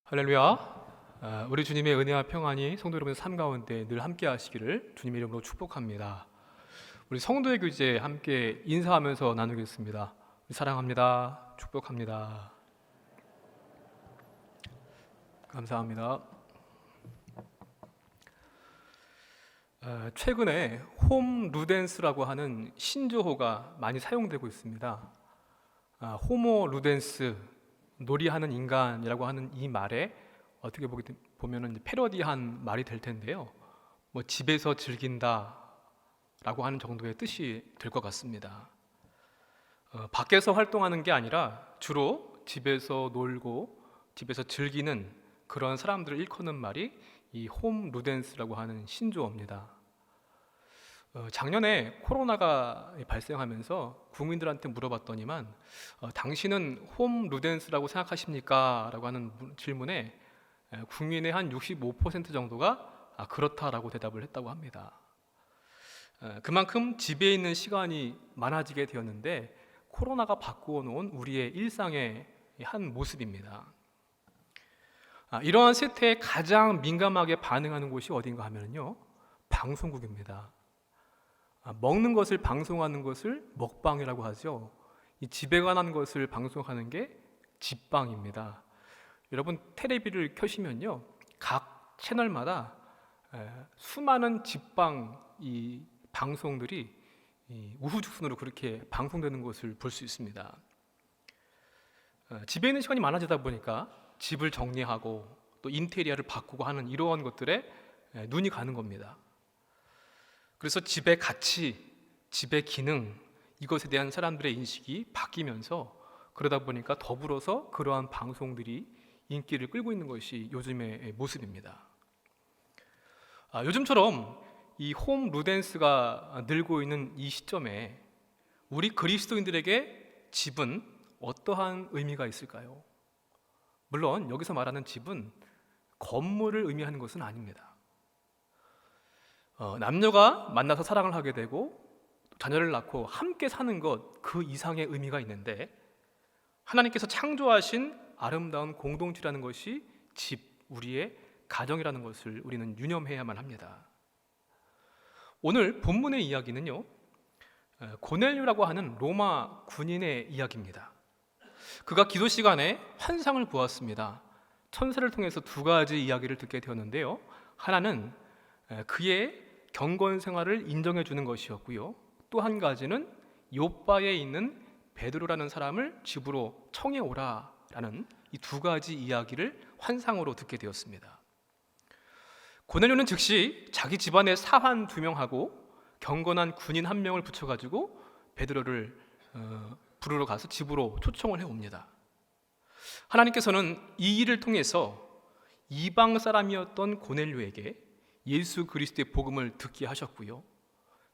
할렐루야. 우리 주님의 은혜와 평안이 성도 여러분의 삶 가운데 늘 함께 하시기를 주님의 이름으로 축복합니다. 우리 성도의 교제 함께 인사하면서 나누겠습니다. 사랑합니다. 축복합니다. 감사합니다. 최근에 홈 루덴스라고 하는 신조어가 많이 사용되고 있습니다. 호모 루덴스, 놀이하는 인간이라고 하는 이 말에 어떻게 보면은 패러디한 말이 될 텐데요. 뭐 집에서 즐긴다라고 하는 정도의 뜻이 될 것 같습니다. 밖에서 활동하는 게 아니라 주로 집에서 놀고 집에서 즐기는 그런 사람들을 일컫는 말이 이 홈 루덴스라고 하는 신조어입니다. 작년에 코로나가 발생하면서 국민들한테 물어봤더니만 당신은 홈 루덴스라고 생각하십니까? 라고 하는 질문에 국민의 한 65% 정도가 그렇다라고 대답을 했다고 합니다. 그만큼 집에 있는 시간이 많아지게 되었는데 코로나가 바꾸어 놓은 우리의 일상의 한 모습입니다. 이러한 세태에 가장 민감하게 반응하는 곳이 어딘가 하면요, 방송국입니다. 먹는 것을 방송하는 것을 먹방이라고 하죠. 이 집에 관한 것을 방송하는 게 집방입니다. 여러분 텔레비를 켜시면요, 각 채널마다 수많은 집방 이 방송들이 우후죽순으로 그렇게 방송되는 것을 볼 수 있습니다. 집에 있는 시간이 많아지다 보니까 집을 정리하고 또 인테리어를 바꾸고 하는 이러한 것들에 눈이 가는 겁니다. 그래서 집의 가치, 집의 기능, 이것에 대한 사람들의 인식이 바뀌면서 그러다 보니까 더불어서 그러한 방송들이 인기를 끌고 있는 것이 요즘의 모습입니다. 요즘처럼 이 홈 루덴스가 늘고 있는 이 시점에 우리 그리스도인들에게 집은 어떠한 의미가 있을까요? 물론 여기서 말하는 집은 건물을 의미하는 것은 아닙니다. 남녀가 만나서 사랑을 하게 되고 자녀를 낳고 함께 사는 것, 그 이상의 의미가 있는데 하나님께서 창조하신 아름다운 공동체라는 것이 집, 우리의 가정이라는 것을 우리는 유념해야만 합니다. 오늘 본문의 이야기는요, 고넬료라고 하는 로마 군인의 이야기입니다. 그가 기도 시간에 환상을 보았습니다. 천사를 통해서 두 가지 이야기를 듣게 되었는데요, 하나는 그의 경건 생활을 인정해 주는 것이었고요, 또 한 가지는 요바에 있는 베드로라는 사람을 집으로 청해 오라라는 이 두 가지 이야기를 환상으로 듣게 되었습니다. 고넬료는 즉시 자기 집안의 사환 2명하고 경건한 군인 1명을 붙여가지고 베드로를 부르러 가서 집으로 초청을 해옵니다. 하나님께서는 이 일을 통해서 이방 사람이었던 고넬료에게 예수 그리스도의 복음을 듣게 하셨고요,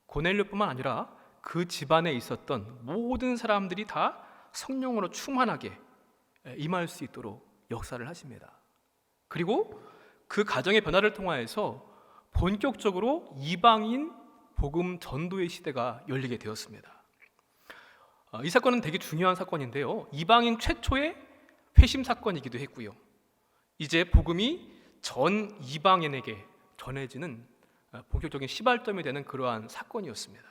고넬료뿐만 아니라 그 집안에 있었던 모든 사람들이 다 성령으로 충만하게 임할 수 있도록 역사를 하십니다. 그리고 그 가정의 변화를 통하여서 본격적으로 이방인 복음 전도의 시대가 열리게 되었습니다. 이 사건은 되게 중요한 사건인데요, 이방인 최초의 회심 사건이기도 했고요, 이제 복음이 전 이방인에게 전해지는 본격적인 시발점이 되는 그러한 사건이었습니다.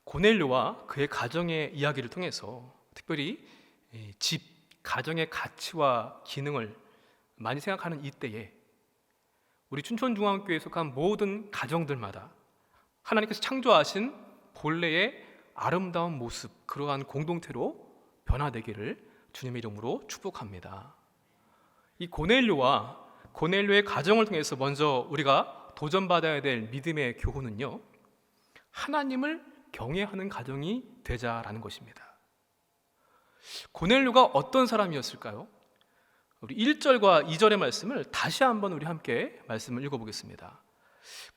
고넬료와 그의 가정의 이야기를 통해서 특별히 집, 가정의 가치와 기능을 많이 생각하는 이때에 우리 춘천중앙교회에 속한 모든 가정들마다 하나님께서 창조하신 본래의 아름다운 모습, 그러한 공동체로 변화되기를 주님의 이름으로 축복합니다. 이 고넬료의 가정을 통해서 먼저 우리가 도전받아야 될 믿음의 교훈은요, 하나님을 경외하는 가정이 되자라는 것입니다. 고넬료가 어떤 사람이었을까요? 우리 1절과 2절의 말씀을 다시 한번 우리 함께 말씀을 읽어보겠습니다.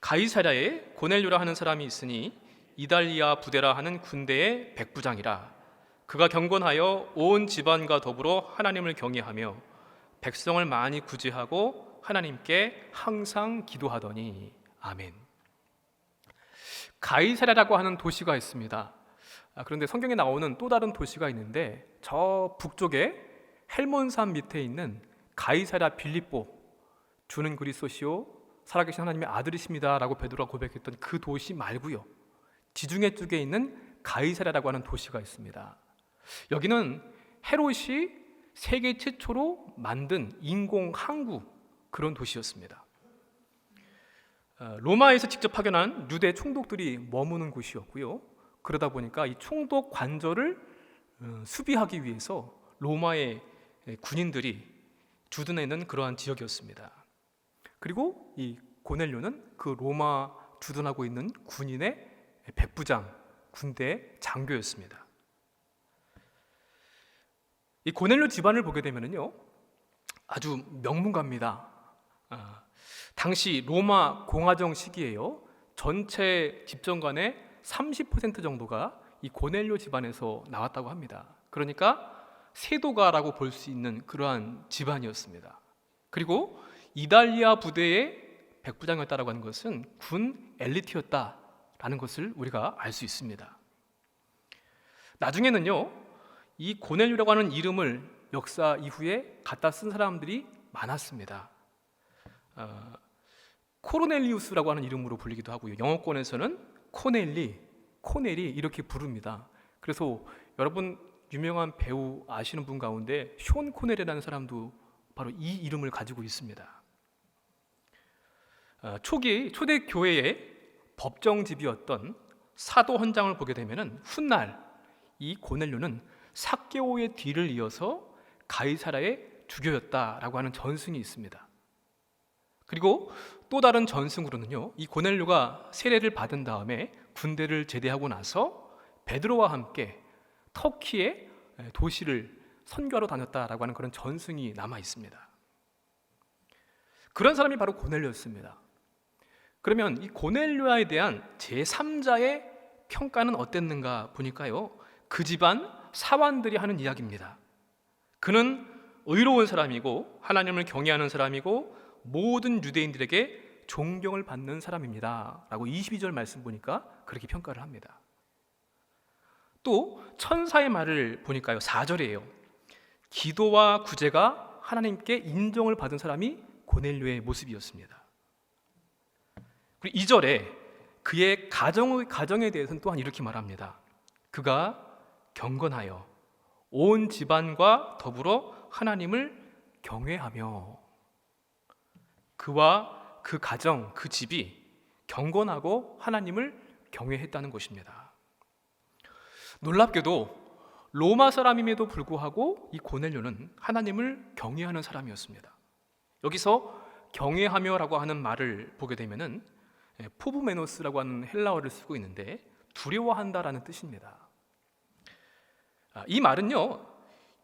가이사랴에 고넬료라 하는 사람이 있으니 이달리아 부데라 하는 군대의 백부장이라. 그가 경건하여 온 집안과 더불어 하나님을 경외하며 백성을 많이 구제하고 하나님께 항상 기도하더니. 아멘. 가이사랴라고 하는 도시가 있습니다. 그런데 성경에 나오는 또 다른 도시가 있는데 저 북쪽에 헬몬산 밑에 있는 가이사랴 빌립보, 주는 그리스도시요 살아계신 하나님의 아들이십니다 라고 베드로가 고백했던 그 도시 말고요, 지중해 쪽에 있는 가이사랴라고 하는 도시가 있습니다. 여기는 헤롯이 세계 최초로 만든 인공 항구, 그런 도시였습니다. 로마에서 직접 파견한 유대 총독들이 머무는 곳이었고요, 그러다 보니까 이 총독 관절을 수비하기 위해서 로마의 군인들이 주둔해 있는 그러한 지역이었습니다. 그리고 이 고넬료는 그 로마 주둔하고 있는 군인의 백부장, 군대 장교였습니다. 이 고넬료 집안을 보게 되면요, 아주 명문가입니다. 당시 로마 공화정 시기에요, 전체 집정관의 30% 정도가 이 고넬료 집안에서 나왔다고 합니다. 그러니까 세도가라고 볼 수 있는 그러한 집안이었습니다. 그리고 이달리아 부대의 백부장이었다라고 하는 것은 군 엘리트였다라는 것을 우리가 알 수 있습니다. 나중에는요, 이 고넬료라고 하는 이름을 역사 이후에 갖다 쓴 사람들이 많았습니다. 코르넬리우스라고 하는 이름으로 불리기도 하고요, 영어권에서는 코넬리 이렇게 부릅니다. 그래서 여러분 유명한 배우 아시는 분 가운데 숀 코넬이라는 사람도 바로 이 이름을 가지고 있습니다. 초대 교회의 법정집이었던 사도 헌장을 보게 되면은 훗날 이 고넬료는 삭개오의 뒤를 이어서 가이사랴의 주교였다라고 하는 전승이 있습니다. 그리고 또 다른 전승으로는요, 이 고넬료가 세례를 받은 다음에 군대를 제대하고 나서 베드로와 함께 터키의 도시를 선교하러 다녔다라고 하는 그런 전승이 남아 있습니다. 그런 사람이 바로 고넬료였습니다. 그러면 이 고넬료에 대한 제3자의 평가는 어땠는가 보니까요, 그 집안 사환들이 하는 이야기입니다. 그는 의로운 사람이고 하나님을 경외하는 사람이고 모든 유대인들에게 존경을 받는 사람입니다 라고 22절 말씀 보니까 그렇게 평가를 합니다. 또 천사의 말을 보니까요, 4절이에요. 기도와 구제가 하나님께 인정을 받은 사람이 고넬료의 모습이었습니다. 그리고 2절에 그의 가정에 대해서는 또한 이렇게 말합니다. 그가 경건하여 온 집안과 더불어 하나님을 경외하며, 그와 그 가정, 그 집이 경건하고 하나님을 경외했다는 것입니다. 놀랍게도 로마 사람임에도 불구하고 이 고넬료는 하나님을 경외하는 사람이었습니다. 여기서 경외하며라고 하는 말을 보게 되면은 포브메노스라고 하는 헬라어를 쓰고 있는데 두려워한다라는 뜻입니다. 이 말은요,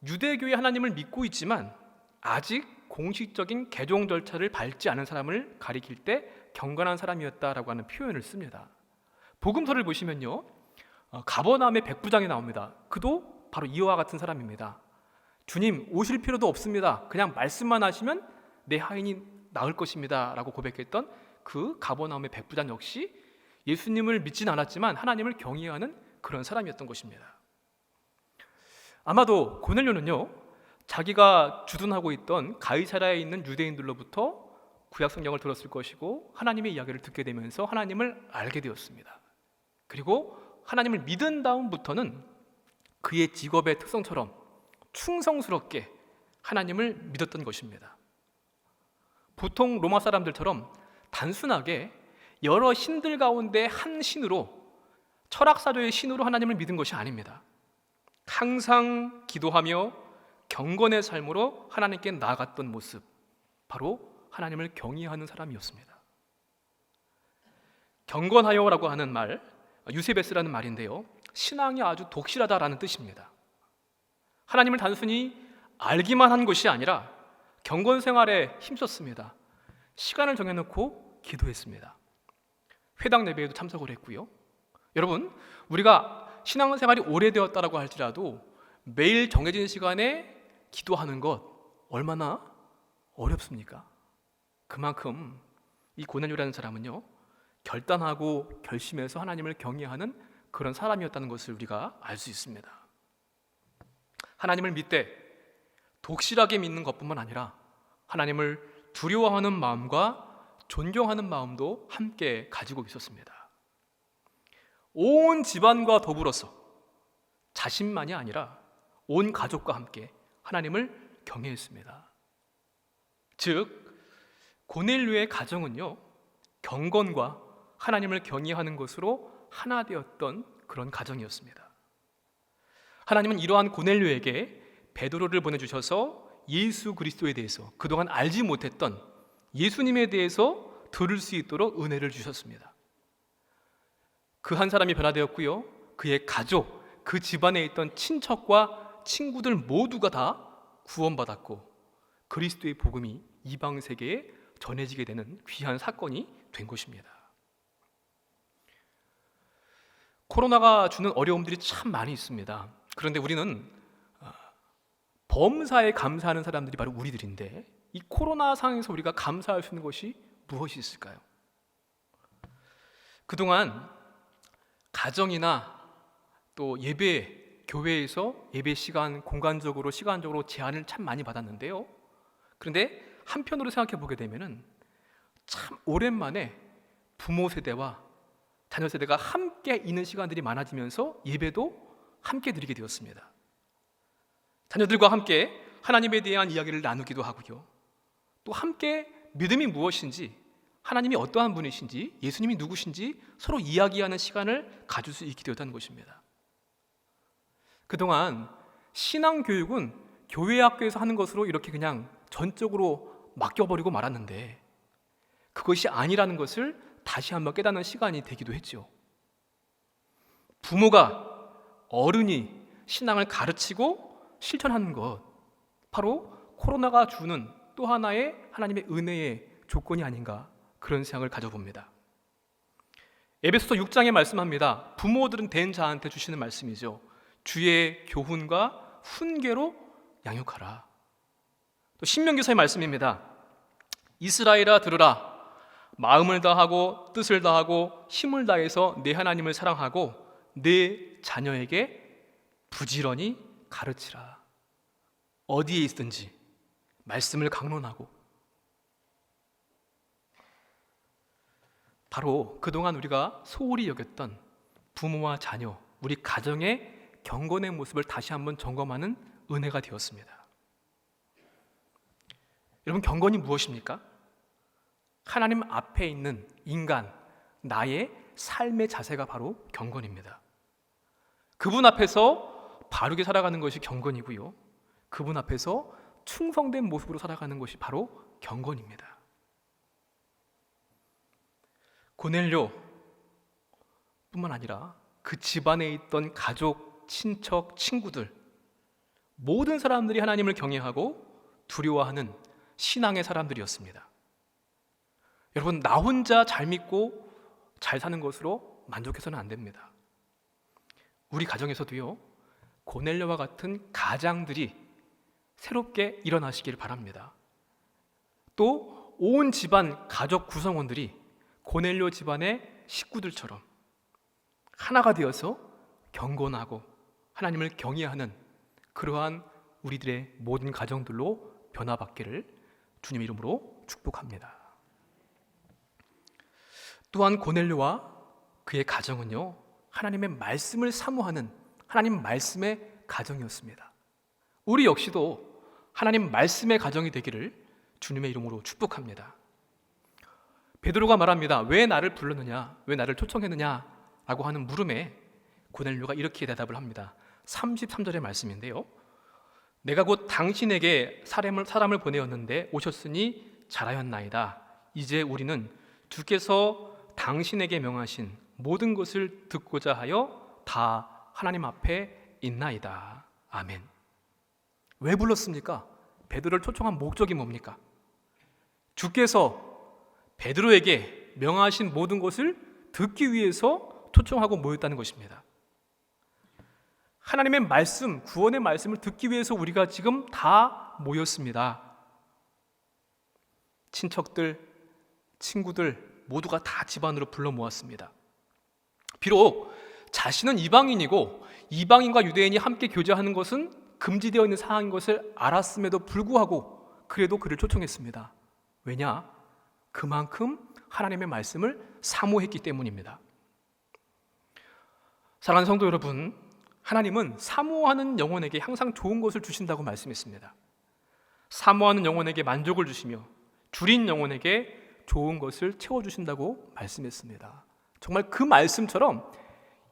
유대교의 하나님을 믿고 있지만 아직 공식적인 개종 절차를 밟지 않은 사람을 가리킬 때 경건한 사람이었다라고 하는 표현을 씁니다. 복음서를 보시면요, 가버나움의 백부장이 나옵니다. 그도 바로 이와 같은 사람입니다. 주님 오실 필요도 없습니다. 그냥 말씀만 하시면 내 하인이 나을 것입니다 라고 고백했던 그 가버나움의 백부장 역시 예수님을 믿진 않았지만 하나님을 경외하는 그런 사람이었던 것입니다. 아마도 고넬료는요, 자기가 주둔하고 있던 가이사랴에 있는 유대인들로부터 구약 성경을 들었을 것이고 하나님의 이야기를 듣게 되면서 하나님을 알게 되었습니다. 그리고 하나님을 믿은 다음부터는 그의 직업의 특성처럼 충성스럽게 하나님을 믿었던 것입니다. 보통 로마 사람들처럼 단순하게 여러 신들 가운데 한 신으로, 철학사조의 신으로 하나님을 믿은 것이 아닙니다. 항상 기도하며 경건의 삶으로 하나님께 나아갔던 모습, 바로 하나님을 경외하는 사람이었습니다. 경건하여라고 하는 말, 유세베스라는 말인데요, 신앙이 아주 독실하다라는 뜻입니다. 하나님을 단순히 알기만 한 것이 아니라 경건 생활에 힘썼습니다. 시간을 정해놓고 기도했습니다. 회당 예배에도 참석을 했고요. 여러분, 우리가 신앙생활이 오래되었다라고 할지라도 매일 정해진 시간에 기도하는 것 얼마나 어렵습니까? 그만큼 이 고넬료라는 사람은요, 결단하고 결심해서 하나님을 경외하는 그런 사람이었다는 것을 우리가 알 수 있습니다. 하나님을 믿되 독실하게 믿는 것뿐만 아니라 하나님을 두려워하는 마음과 존경하는 마음도 함께 가지고 있었습니다. 온 집안과 더불어서 자신만이 아니라 온 가족과 함께 하나님을 경외했습니다. 즉 고넬료의 가정은요, 경건과 하나님을 경외하는 것으로 하나 되었던 그런 가정이었습니다. 하나님은 이러한 고넬료에게 베드로를 보내주셔서 예수 그리스도에 대해서 그동안 알지 못했던 예수님에 대해서 들을 수 있도록 은혜를 주셨습니다. 그 한 사람이 변화되었고요, 그의 가족, 그 집안에 있던 친척과 친구들 모두가 다 구원받았고 그리스도의 복음이 이방 세계에 전해지게 되는 귀한 사건이 된 것입니다. 코로나가 주는 어려움들이 참 많이 있습니다. 그런데 우리는 범사에 감사하는 사람들이 바로 우리들인데, 이 코로나 상황에서 우리가 감사할 수 있는 것이 무엇이 있을까요? 그동안 가정이나 또 예배, 교회에서 예배 시간, 공간적으로 시간적으로 제한을 참 많이 받았는데요, 그런데 한편으로 생각해 보게 되면은 참 오랜만에 부모 세대와 자녀 세대가 함께 있는 시간들이 많아지면서 예배도 함께 드리게 되었습니다. 자녀들과 함께 하나님에 대한 이야기를 나누기도 하고요, 또 함께 믿음이 무엇인지, 하나님이 어떠한 분이신지, 예수님이 누구신지 서로 이야기하는 시간을 가질 수 있게 되었다는 것입니다. 그동안 신앙교육은 교회 학교에서 하는 것으로 이렇게 그냥 전적으로 맡겨버리고 말았는데, 그것이 아니라는 것을 다시 한번 깨닫는 시간이 되기도 했죠. 부모가, 어른이 신앙을 가르치고 실천하는 것, 바로 코로나가 주는 또 하나의 하나님의 은혜의 조건이 아닌가, 그런 생각을 가져봅니다. 에베소서 6장에 말씀합니다. 부모들은 된 자한테 주시는 말씀이죠. 주의 교훈과 훈계로 양육하라. 또 신명기서의 말씀입니다. 이스라엘아 들으라. 마음을 다하고 뜻을 다하고 힘을 다해서 내 하나님을 사랑하고 내 자녀에게 부지런히 가르치라. 어디에 있든지 말씀을 강론하고. 바로 그동안 우리가 소홀히 여겼던 부모와 자녀, 우리 가정의 경건의 모습을 다시 한번 점검하는 은혜가 되었습니다. 여러분, 경건이 무엇입니까? 하나님 앞에 있는 인간, 나의 삶의 자세가 바로 경건입니다. 그분 앞에서 바르게 살아가는 것이 경건이고요, 그분 앞에서 충성된 모습으로 살아가는 것이 바로 경건입니다. 고넬료 뿐만 아니라 그 집안에 있던 가족, 친척, 친구들, 모든 사람들이 하나님을 경외하고 두려워하는 신앙의 사람들이었습니다. 여러분, 나 혼자 잘 믿고 잘 사는 것으로 만족해서는 안 됩니다. 우리 가정에서도요, 고넬료와 같은 가장들이 새롭게 일어나시길 바랍니다. 또 온 집안 가족 구성원들이 고넬료 집안의 식구들처럼 하나가 되어서 경건하고 하나님을 경외하는 그러한 우리들의 모든 가정들로 변화받기를 주님 이름으로 축복합니다. 또한 고넬료와 그의 가정은요, 하나님의 말씀을 사모하는 하나님 말씀의 가정이었습니다. 우리 역시도 하나님 말씀의 가정이 되기를 주님의 이름으로 축복합니다. 베드로가 말합니다. 왜 나를 불렀느냐, 왜 나를 초청했느냐 라고 하는 물음에 고넬료가 이렇게 대답을 합니다. 33절의 말씀인데요, 내가 곧 당신에게 사람을 보내었는데 오셨으니 잘하였나이다. 이제 우리는 주께서 당신에게 명하신 모든 것을 듣고자 하여 다 하나님 앞에 있나이다. 아멘. 왜 불렀습니까? 베드로를 초청한 목적이 뭡니까? 주께서 베드로에게 명하신 모든 것을 듣기 위해서 초청하고 모였다는 것입니다. 하나님의 말씀, 구원의 말씀을 듣기 위해서 우리가 지금 다 모였습니다. 친척들, 친구들 모두가 다 집안으로 불러 모았습니다. 비록 자신은 이방인이고 이방인과 유대인이 함께 교제하는 것은 금지되어 있는 사항인 것을 알았음에도 불구하고 그래도 그를 초청했습니다. 왜냐? 그만큼 하나님의 말씀을 사모했기 때문입니다. 사랑하는 성도 여러분, 하나님은 사모하는 영혼에게 항상 좋은 것을 주신다고 말씀했습니다. 사모하는 영혼에게 만족을 주시며 줄인 영혼에게 좋은 것을 채워주신다고 말씀했습니다. 정말 그 말씀처럼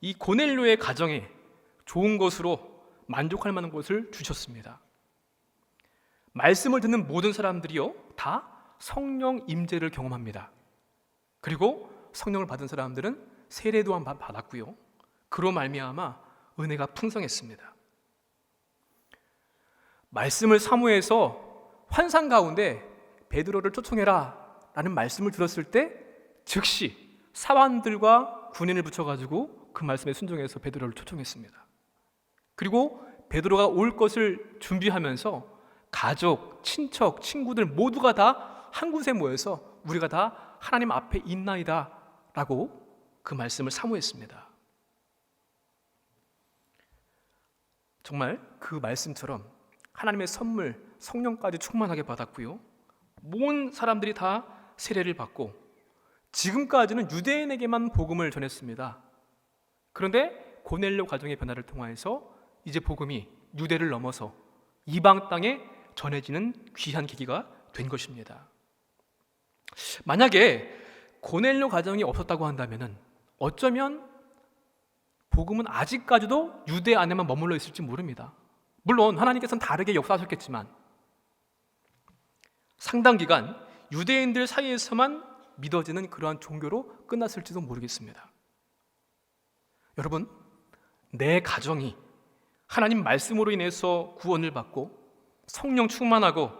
이 고넬료의 가정에 좋은 것으로 만족할 만한 것을 주셨습니다. 말씀을 듣는 모든 사람들이요 다 성령 임재를 경험합니다. 그리고 성령을 받은 사람들은 세례 또한 받았고요. 그로 말미암아 은혜가 풍성했습니다. 말씀을 사모해서 환상 가운데 베드로를 초청해라 라는 말씀을 들었을 때 즉시 사환들과 군인을 붙여가지고 그 말씀에 순종해서 베드로를 초청했습니다. 그리고 베드로가 올 것을 준비하면서 가족, 친척, 친구들 모두가 다 한 곳에 모여서 우리가 다 하나님 앞에 있나이다 라고 그 말씀을 사모했습니다. 정말 그 말씀처럼 하나님의 선물 성령까지 충만하게 받았고요, 모든 사람들이 다 세례를 받고 지금까지는 유대인에게만 복음을 전했습니다. 그런데 고넬료 가정의 변화를 통하여서 이제 복음이 유대를 넘어서 이방 땅에 전해지는 귀한 계기가 된 것입니다. 만약에 고넬료 가정이 없었다고 한다면 어쩌면 복음은 아직까지도 유대 안에만 머물러 있을지 모릅니다. 물론 하나님께서는 다르게 역사하셨겠지만 상당 기간 유대인들 사이에서만 믿어지는 그러한 종교로 끝났을지도 모르겠습니다. 여러분, 내 가정이 하나님 말씀으로 인해서 구원을 받고 성령 충만하고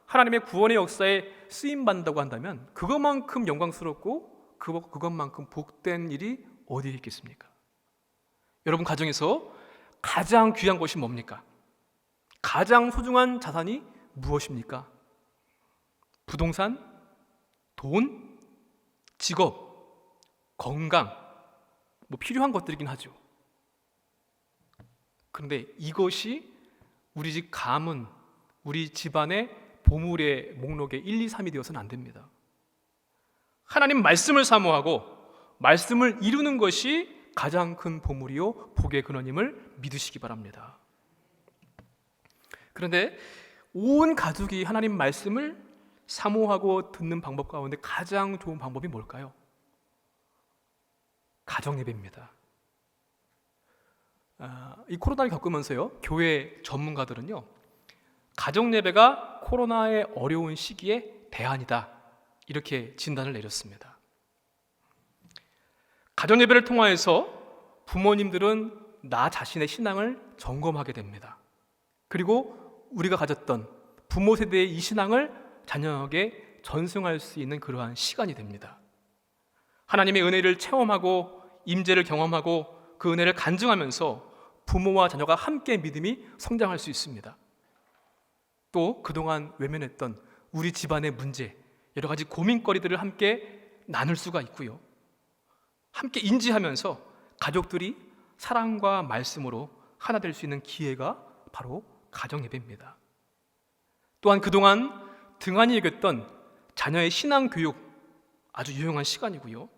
하나님의 구원의 역사에 쓰임받는다고 한다면 그것만큼 영광스럽고 그것만큼 복된 일이 어디에 있겠습니까? 여러분 가정에서 가장 귀한 것이 뭡니까? 가장 소중한 자산이 무엇입니까? 부동산, 돈, 직업, 건강, 필요한 것들이긴 하죠. 그런데 이것이 우리 집 가문, 우리 집안의 보물의 목록에 1, 2, 3이 되어서는 안 됩니다. 하나님 말씀을 사모하고 말씀을 이루는 것이 가장 큰 보물이요 복의 근원임을 믿으시기 바랍니다. 그런데 온 가족이 하나님 말씀을 사모하고 듣는 방법 가운데 가장 좋은 방법이 뭘까요? 가정 예배입니다. 이 코로나를 겪으면서요, 교회 전문가들은요, 가정 예배가 코로나의 어려운 시기에 대안이다 이렇게 진단을 내렸습니다. 가정 예배를 통하여서 부모님들은 나 자신의 신앙을 점검하게 됩니다. 그리고 우리가 가졌던 부모 세대의 이 신앙을 자녀에게 전승할 수 있는 그러한 시간이 됩니다. 하나님의 은혜를 체험하고 임재를 경험하고 그 은혜를 간증하면서 부모와 자녀가 함께 믿음이 성장할 수 있습니다. 또 그동안 외면했던 우리 집안의 문제, 여러 가지 고민거리들을 함께 나눌 수가 있고요, 함께 인지하면서 가족들이 사랑과 말씀으로 하나 될 수 있는 기회가 바로 가정 예배입니다. 또한 그동안 등한히 여겼던 자녀의 신앙 교육, 아주 유용한 시간이고요,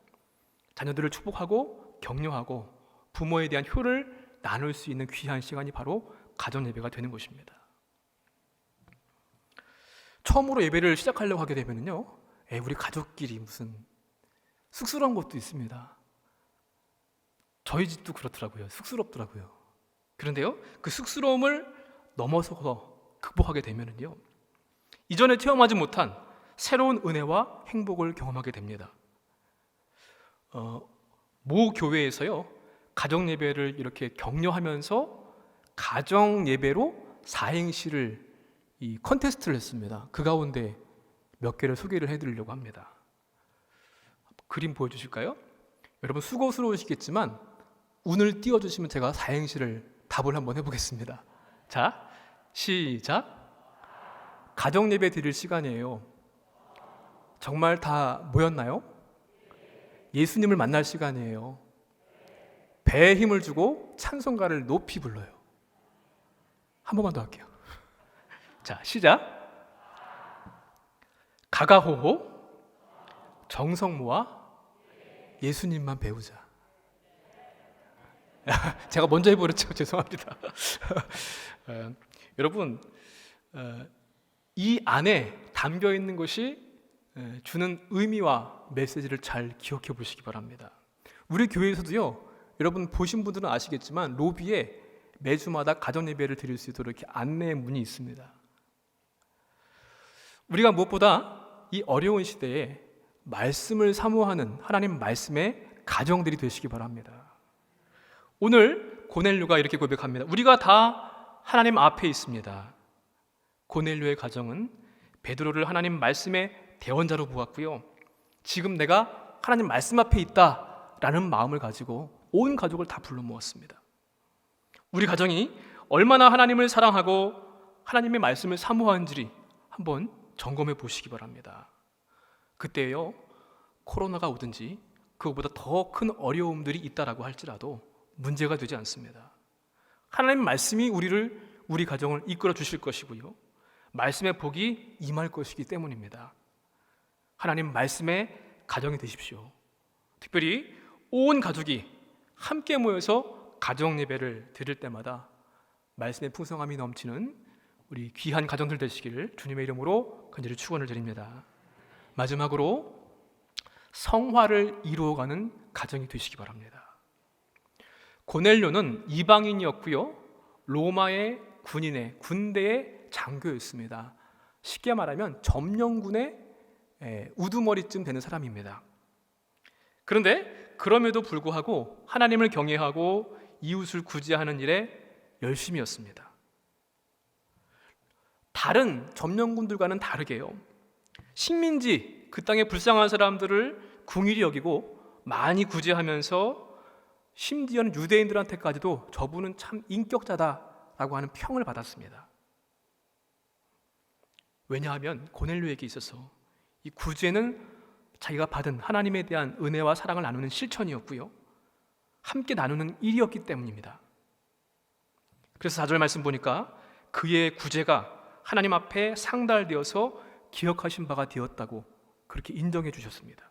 자녀들을 축복하고 격려하고 부모에 대한 효를 나눌 수 있는 귀한 시간이 바로 가정 예배가 되는 것입니다. 처음으로 예배를 시작하려고 하게 되면요, 우리 가족끼리 무슨 쑥스러운 것도 있습니다. 저희 집도 그렇더라고요. 쑥스럽더라고요. 그런데요, 그 쑥스러움을 넘어서 극복하게 되면요, 이전에 체험하지 못한 새로운 은혜와 행복을 경험하게 됩니다. 모 교회에서요, 가정 예배를 이렇게 격려하면서 가정 예배로 사행시를 이 컨테스트를 했습니다. 그 가운데 몇 개를 소개를 해드리려고 합니다. 그림 보여주실까요? 여러분 수고스러우시겠지만 운을 띄워주시면 제가 사행시를 답을 한번 해보겠습니다. 자, 시작. 가정 예배 드릴 시간이에요. 정말 다 모였나요? 예수님을 만날 시간이에요. 배에 힘을 주고 찬송가를 높이 불러요. 한 번만 더 할게요. 자, 시작. 가가호호 정성모아 예수님만 배우자. 제가 먼저 해버렸죠. 죄송합니다. 여러분, 이 안에 담겨 있는 것이 주는 의미와 메시지를 잘 기억해 보시기 바랍니다. 우리 교회에서도요, 여러분 보신 분들은 아시겠지만 로비에 매주마다 가정 예배를 드릴 수 있도록 이렇게 안내 문이 있습니다. 우리가 무엇보다 이 어려운 시대에 말씀을 사모하는 하나님 말씀의 가정들이 되시기 바랍니다. 오늘 고넬료가 이렇게 고백합니다. 우리가 다 하나님 앞에 있습니다. 고넬료의 가정은 베드로를 하나님 말씀의 대언자로 보았고요. 지금 내가 하나님 말씀 앞에 있다라는 마음을 가지고 온 가족을 다 불러 모았습니다. 우리 가정이 얼마나 하나님을 사랑하고 하나님의 말씀을 사모하는지 한번 점검해 보시기 바랍니다. 그때요, 코로나가 오든지 그것보다 더 큰 어려움들이 있다라고 할지라도 문제가 되지 않습니다. 하나님 말씀이 우리 가정을 이끌어 주실 것이고요, 말씀의 복이 임할 것이기 때문입니다. 하나님 말씀의 가정이 되십시오. 특별히 온 가족이 함께 모여서 가정 예배를 드릴 때마다 말씀의 풍성함이 넘치는 우리 귀한 가정들 되시기를 주님의 이름으로 간절히 축원을 드립니다. 마지막으로 성화를 이루어가는 가정이 되시기 바랍니다. 고넬료는 이방인이었고요, 로마의 군대의 장교였습니다. 쉽게 말하면 점령군의 우두머리쯤 되는 사람입니다. 그런데 그럼에도 불구하고 하나님을 경외하고 이웃을 구제하는 일에 열심이었습니다. 다른 점령군들과는 다르게요, 식민지 그 땅에 불쌍한 사람들을 긍휼히 여기고 많이 구제하면서 심지어는 유대인들한테까지도 저분은 참 인격자다라고 하는 평을 받았습니다. 왜냐하면 고넬료에게 있어서 이 구제는 자기가 받은 하나님에 대한 은혜와 사랑을 나누는 실천이었고요, 함께 나누는 일이었기 때문입니다. 그래서 4절 말씀 보니까 그의 구제가 하나님 앞에 상달되어서 기억하신 바가 되었다고 그렇게 인정해 주셨습니다.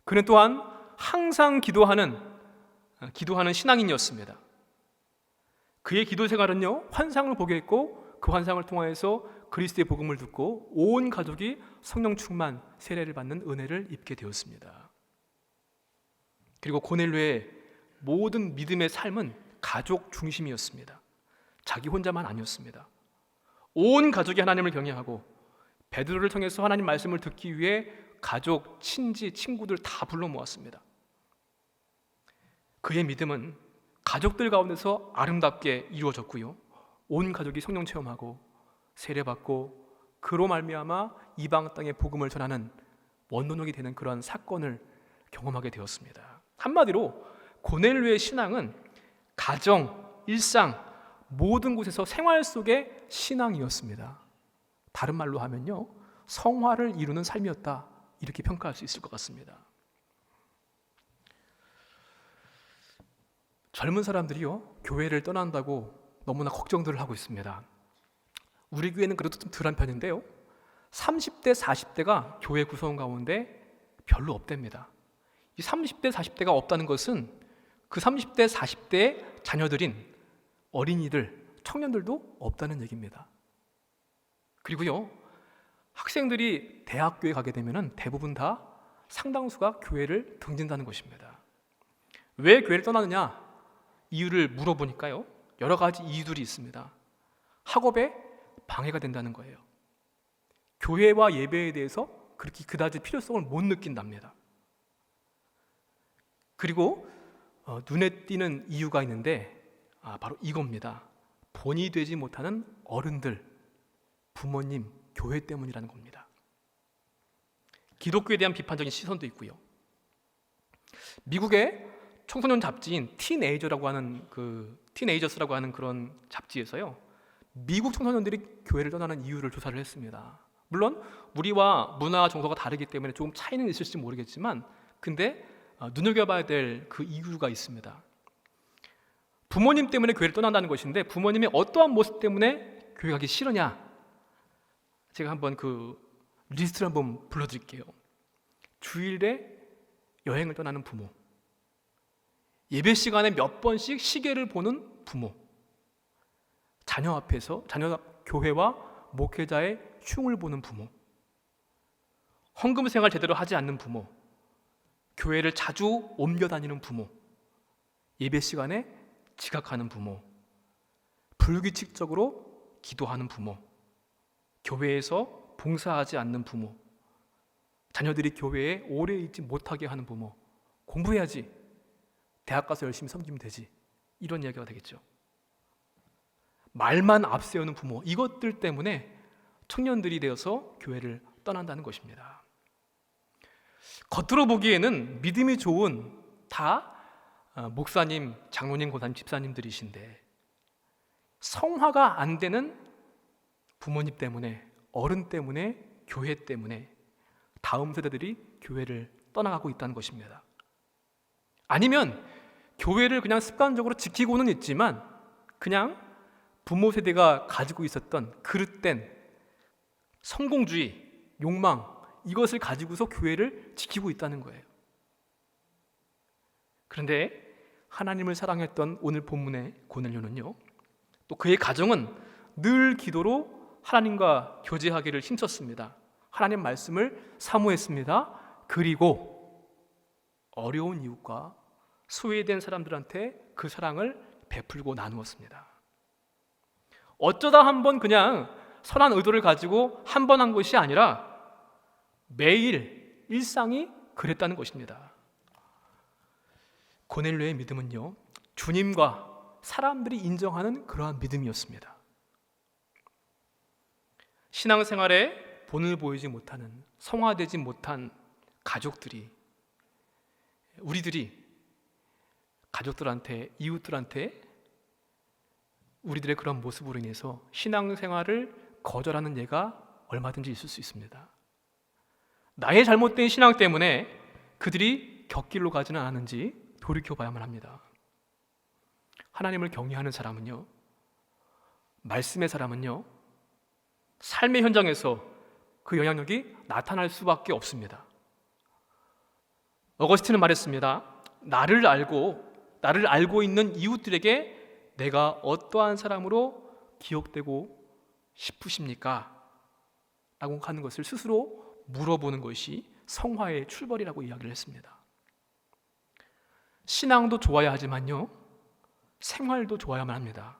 그는 또한 항상 기도하는 신앙인이었습니다. 그의 기도 생활은요, 환상을 보게 했고 그 환상을 통하여서 그리스도의 복음을 듣고 온 가족이 성령 충만 세례를 받는 은혜를 입게 되었습니다. 그리고 고넬료의 모든 믿음의 삶은 가족 중심이었습니다. 자기 혼자만 아니었습니다. 온 가족이 하나님을 경외하고 베드로를 통해서 하나님 말씀을 듣기 위해 가족, 친지, 친구들 다 불러 모았습니다. 그의 믿음은 가족들 가운데서 아름답게 이루어졌고요, 온 가족이 성령 체험하고 세례받고 그로 말미암아 이방 땅의 복음을 전하는 원동력이 되는 그런 사건을 경험하게 되었습니다. 한마디로 고넬료의 신앙은 가정, 일상, 모든 곳에서 생활 속의 신앙이었습니다. 다른 말로 하면요, 성화를 이루는 삶이었다, 이렇게 평가할 수 있을 것 같습니다. 젊은 사람들이요, 교회를 떠난다고 너무나 걱정들을 하고 있습니다. 우리 교회는 그래도 좀 덜한 편인데요, 30대, 40대가 교회 구성 가운데 별로 없답니다. 이 30대, 40대가 없다는 것은 그 30대, 40대의 자녀들인 어린이들, 청년들도 없다는 얘기입니다. 그리고요, 학생들이 대학교에 가게 되면 대부분 다 상당수가 교회를 등진다는 것입니다. 왜 교회를 떠나느냐? 이유를 물어보니까요, 여러 가지 이유들이 있습니다. 학업에 방해가 된다는 거예요. 교회와 예배에 대해서 그렇게 그다지 필요성을 못 느낀답니다. 그리고 눈에 띄는 이유가 있는데 바로 이겁니다. 본이 되지 못하는 어른들, 부모님, 교회 때문이라는 겁니다. 기독교에 대한 비판적인 시선도 있고요. 미국의 청소년 잡지인 티네이저스라고 하는 그런 잡지에서요, 미국 청소년들이 교회를 떠나는 이유를 조사를 했습니다. 물론 우리와 문화 정서가 다르기 때문에 조금 차이는 있을지 모르겠지만, 근데 눈여겨봐야 될 그 이유가 있습니다. 부모님 때문에 교회를 떠난다는 것인데 부모님이 어떠한 모습 때문에 교회 가기 싫으냐? 제가 한번 그 리스트를 한번 불러드릴게요. 주일에 여행을 떠나는 부모, 예배 시간에 몇 번씩 시계를 보는 부모, 자녀 앞에서 교회와 목회자의 흉을 보는 부모, 헌금 생활 제대로 하지 않는 부모, 교회를 자주 옮겨 다니는 부모, 예배 시간에 지각하는 부모, 불규칙적으로 기도하는 부모, 교회에서 봉사하지 않는 부모, 자녀들이 교회에 오래 있지 못하게 하는 부모, 공부해야지, 대학 가서 열심히 섬기면 되지, 이런 이야기가 되겠죠. 말만 앞세우는 부모, 이것들 때문에 청년들이 되어서 교회를 떠난다는 것입니다. 겉으로 보기에는 믿음이 좋은 다 목사님, 장로님, 권사님, 집사님들이신데 성화가 안 되는 부모님 때문에, 어른 때문에, 교회 때문에 다음 세대들이 교회를 떠나가고 있다는 것입니다. 아니면 교회를 그냥 습관적으로 지키고는 있지만 그냥 부모 세대가 가지고 있었던 그릇된 성공주의, 욕망, 이것을 가지고서 교회를 지키고 있다는 거예요. 그런데 하나님을 사랑했던 오늘 본문의 고넬료는요, 또 그의 가정은 늘 기도로 하나님과 교제하기를 힘썼습니다. 하나님 말씀을 사모했습니다. 그리고 어려운 이웃과 소외된 사람들한테 그 사랑을 베풀고 나누었습니다. 어쩌다 한번 그냥 선한 의도를 가지고 한 번 한 것이 아니라 매일 일상이 그랬다는 것입니다. 고넬료의 믿음은요, 주님과 사람들이 인정하는 그러한 믿음이었습니다. 신앙생활에 본을 보이지 못하는, 성화되지 못한 가족들이, 우리들이 가족들한테, 이웃들한테 우리들의 그런 모습으로 인해서 신앙생활을 거절하는 예가 얼마든지 있을 수 있습니다. 나의 잘못된 신앙 때문에 그들이 곁길로 가지는 않았는지 돌이켜봐야만 합니다. 하나님을 경외하는 사람은요, 말씀의 사람은요, 삶의 현장에서 그 영향력이 나타날 수밖에 없습니다. 어거스틴은 말했습니다. 나를 알고 있는 이웃들에게 내가 어떠한 사람으로 기억되고 싶으십니까? 라고 하는 것을 스스로 물어보는 것이 성화의 출발이라고 이야기를 했습니다. 신앙도 좋아야 하지만요, 생활도 좋아야만 합니다.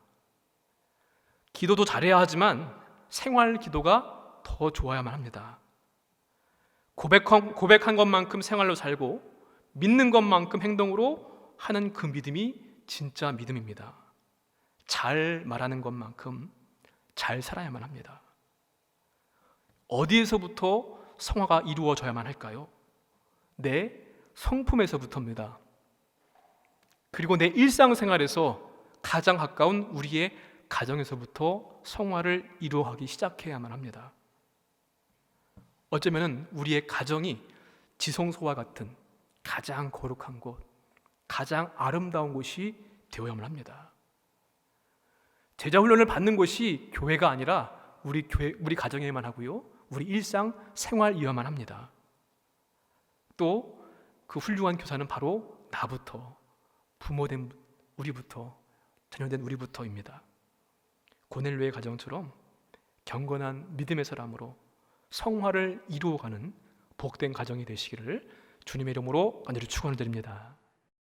기도도 잘해야 하지만 생활 기도가 더 좋아야만 합니다. 고백한 것만큼 생활로 살고 믿는 것만큼 행동으로 하는 그 믿음이 진짜 믿음입니다. 잘 말하는 것만큼 잘 살아야만 합니다. 어디에서부터 성화가 이루어져야만 할까요? 내 성품에서부터입니다. 그리고 내 일상생활에서 가장 가까운 우리의 가정에서부터 성화를 이루어가기 시작해야만 합니다. 어쩌면 우리의 가정이 지성소와 같은 가장 거룩한 곳, 가장 아름다운 곳이 되어야만 합니다. 제자 훈련을 받는 곳이 교회가 아니라 우리 가정에만 하고요, 우리 일상 생활이어야만 합니다. 또 그 훌륭한 교사는 바로 나부터, 부모된 우리부터, 자녀된 우리부터입니다. 고넬료의 가정처럼 경건한 믿음의 사람으로 성화를 이루어가는 복된 가정이 되시기를 주님의 이름으로 간절히 축원을 드립니다.